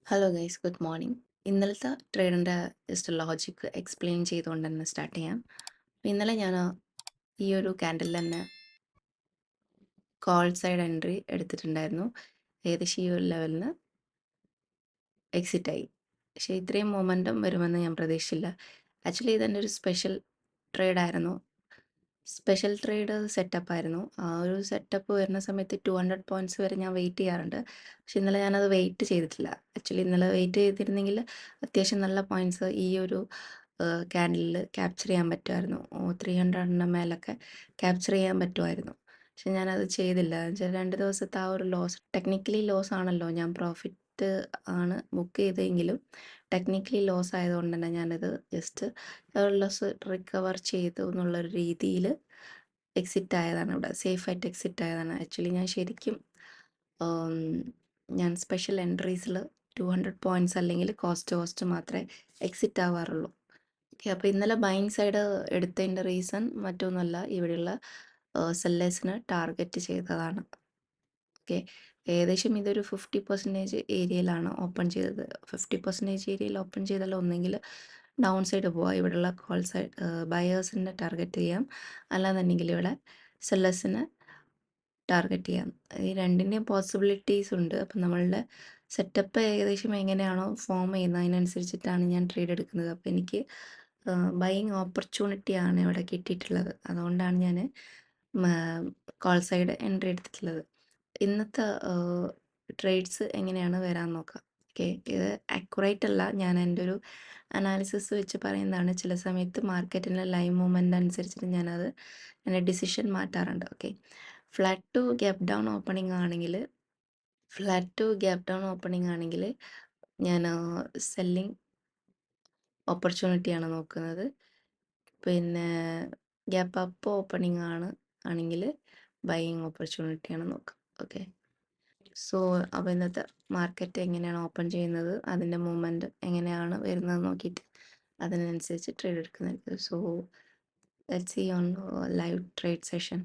Hello guys, good morning. ഇന്നലത്തെ ട്രേഡിൻ്റെ just logic explain ചെയ്തുകൊണ്ട് തന്നെ സ്റ്റാർട്ട് ചെയ്യാം. ഇന്നലെ ഞാൻ ഈ ഒരു ക്യാൻഡിൽ തന്നെ കോൾ സൈഡ് എൻട്രി എടുത്തിട്ടുണ്ടായിരുന്നു. ഏകദേശം ഈ ഒരു ലെവലിന് എക്സിറ്റ് ആയി. പക്ഷേ ഇത്രയും മൊമെൻറ്റം വരുമെന്ന് ഞാൻ പ്രതീക്ഷിച്ചില്ല. ആക്ച്വലി ഇതെൻ്റെ ഒരു സ്പെഷ്യൽ ട്രേഡായിരുന്നു. സ്പെഷ്യൽ ട്രേഡ് സെറ്റപ്പായിരുന്നു. ആ ഒരു സെറ്റപ്പ് വരുന്ന സമയത്ത് 200 പോയിൻറ്റ്സ് വരെ ഞാൻ വെയിറ്റ് ചെയ്യാറുണ്ട്. പക്ഷെ ഇന്നലെ ഞാനത് വെയിറ്റ് ചെയ്തിട്ടില്ല. ആക്ച്വലി ഇന്നലെ വെയിറ്റ് ചെയ്തിരുന്നെങ്കിൽ അത്യാവശ്യം നല്ല പോയിൻറ്റ്സ് ഈ ഒരു ക്യാൻഡിലിൽ ക്യാപ്ചർ ചെയ്യാൻ പറ്റുമായിരുന്നു. 300ന് മേലൊക്കെ ക്യാപ്ചർ ചെയ്യാൻ പറ്റുമായിരുന്നു. പക്ഷെ ഞാനത് ചെയ്തില്ല. എന്നുവെച്ചാൽ 2 ദിവസത്തെ ആ ഒരു ലോസ് ടെക്നിക്കലി ലോസ് ആണല്ലോ. ഞാൻ പ്രോഫിറ്റ് ആണ് ബുക്ക് ചെയ്തതെങ്കിലും ടെക്നിക്കലി ലോസ് ആയതുകൊണ്ട് തന്നെ ഞാനത് ജസ്റ്റ് ലോസ് റിക്കവർ ചെയ്തു എന്നുള്ളൊരു രീതിയിൽ എക്സിറ്റ് ആയതാണ്. ഇവിടെ സേഫായിട്ട് എക്സിറ്റ് ആയതാണ്. ആക്ച്വലി ഞാൻ ശരിക്കും ഞാൻ സ്പെഷ്യൽ എൻട്രീസിൽ 200 പോയിൻറ്റ്സ് അല്ലെങ്കിൽ കോസ്റ്റ് മാത്രമേ എക്സിറ്റ് ആവാറുള്ളൂ. ഓക്കെ, അപ്പോൾ ഇന്നലെ ബൈങ് സൈഡ് എടുത്തതിൻ്റെ റീസൺ മറ്റൊന്നുമല്ല, ഇവിടെയുള്ള സെല്ലേഴ്സിന് ടാർഗറ്റ് ചെയ്തതാണ്. ഓക്കെ, ഏകദേശം ഇതൊരു 50% ഏരിയയിലാണ് ഓപ്പൺ ചെയ്തത്. 50% ഏരിയയിൽ ഓപ്പൺ ചെയ്താൽ ഒന്നെങ്കിൽ ഡൗൺ സൈഡ് പോവാം, ഇവിടെയുള്ള കോൾ സൈഡ് ബയേഴ്സിനെ ടാർഗറ്റ് ചെയ്യാം, അല്ലാന്നുണ്ടെങ്കിൽ ഇവിടെ സെല്ലേഴ്സിനെ ടാർഗറ്റ് ചെയ്യാം. ഈ രണ്ടിൻ്റെയും പോസിബിലിറ്റീസ് ഉണ്ട്. അപ്പം നമ്മളുടെ സെറ്റപ്പ് ഏകദേശം എങ്ങനെയാണോ ഫോം ചെയ്യുന്നത് അതിനനുസരിച്ചിട്ടാണ് ഞാൻ ട്രേഡ് എടുക്കുന്നത്. അപ്പോൾ എനിക്ക് ബൈയിങ് ഓപ്പർച്യൂണിറ്റിയാണ് ഇവിടെ കിട്ടിയിട്ടുള്ളത്. അതുകൊണ്ടാണ് ഞാൻ കോൾ സൈഡ് എൻട്രി എടുത്തിട്ടുള്ളത്. ഇന്നത്തെ ട്രേഡ്സ് എങ്ങനെയാണ് വരാൻ നോക്കാം. ഓക്കെ, ഇത് അക്യുറേറ്റ് അല്ല, ഞാൻ എൻ്റെ ഒരു അനാലിസിസ് വെച്ച് പറയുന്നതാണ്. ചില സമയത്ത് മാർക്കറ്റിൻ്റെ ലൈവ് മൂവ്മെൻ്റ് അനുസരിച്ചിട്ട് ഞാനത് എൻ്റെ ഡിസിഷൻ മാറ്റാറുണ്ട്. Okay, flat to gap down opening ആണെങ്കിൽ ഞാൻ സെല്ലിങ് ഓപ്പർച്യൂണിറ്റിയാണ് നോക്കുന്നത്. പിന്നെ ഗ്യാപ്പ് അപ്പ് ഓപ്പണിംഗ് ആണെങ്കിൽ ബൈയിങ് ഓപ്പർച്യൂണിറ്റിയാണ് നോക്കുക. ഓക്കെ, സോ അപ്പോൾ ഇന്നത്തെ മാർക്കറ്റ് എങ്ങനെയാണ് ഓപ്പൺ ചെയ്യുന്നത്, അതിൻ്റെ മൂവ്മെൻറ്റ് എങ്ങനെയാണ് വരുന്നത് നോക്കിയിട്ട് അതിനനുസരിച്ച് ട്രേഡ് എടുക്കുന്നത്. So let's see on live trade session.